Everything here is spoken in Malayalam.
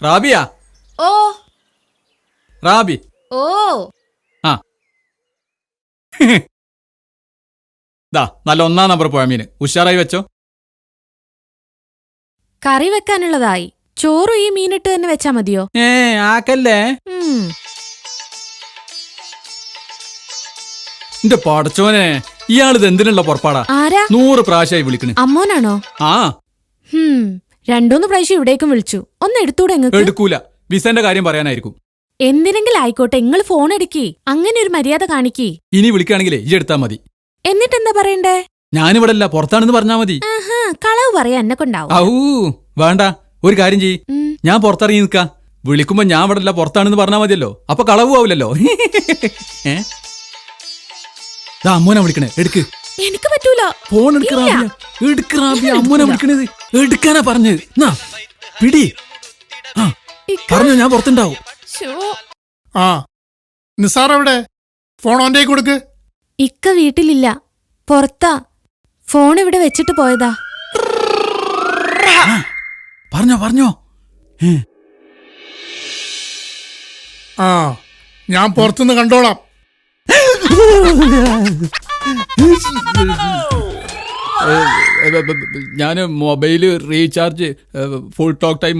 റാബിയാ ഓ റാബി ഓ ആ ദാ നല്ല 1-ാം നമ്പർ പുഴമീന് ഉഷാറായി വെച്ചോ. കറി വെക്കാനുള്ളതായി. ചോറും ഈ മീനിട്ട് തന്നെ വെച്ചാ മതിയോ? ആക്കല്ലേ. എന്റെ പടച്ചോനെ, ഇയാളിത് എന്തിനുള്ള പുറപ്പാടാ? ആരാ? 100 പ്രാവശ്യമായി വിളിക്കണേ. അമ്മോനാണോ? ആ 2-3 പ്രാവശ്യം ഇവിടേക്കും വിളിച്ചു. ഒന്ന് എടുത്തൂടെ? എടുക്കൂല, വിസന്റെ കാര്യം പറയാനായിരിക്കും. എന്തിനെങ്കിലും ആയിക്കോട്ടെ, നിങ്ങൾ ഫോൺ എടുക്കി. അങ്ങനെ ഒരു മര്യാദ കാണിക്കി. ഇനി വിളിക്കുകയാണെങ്കിലേ ഈ എടുത്താ മതി. എന്നിട്ടെന്താ പറയണ്ടേ? ഞാനിവിടെ അല്ല, പുറത്താണെന്ന് പറഞ്ഞാ മതി. കളവ് പറയാ എന്നെ കൊണ്ടാവും. വേണ്ട, ഒരു കാര്യം ചെയ്യ്, ഞാൻ പുറത്തിറങ്ങി നിൽക്കാ. വിളിക്കുമ്പോ ഞാൻ ഇവിടെ അല്ല, പുറത്താണെന്ന് പറഞ്ഞാ മതിയല്ലോ. അപ്പൊ കളവ് ആവില്ലല്ലോ. അമ്മോനാ വിളിക്കണേ, എടുക്ക്. എനിക്ക് പറ്റൂല. ഫോൺ എടുക്ക് റാബിയ, അമ്മോനാ വിളിക്കണത്. എടുക്കാനാ പറഞ്ഞത്. പിടി. പറഞ്ഞു, ഞാൻ പുറത്തുണ്ടാവും. നിസാർ എവിടെ? ഫോൺ ഓന്റെ കൊടുക്ക്. ഇക്ക വീട്ടിലില്ല, പുറത്താ. ഫോൺ ഇവിടെ വെച്ചിട്ട് പോയതാ. പറഞ്ഞോ. ഞാൻ പുറത്തുനിന്ന് കണ്ടോളാം. ഞാൻ mobile recharge, full talk time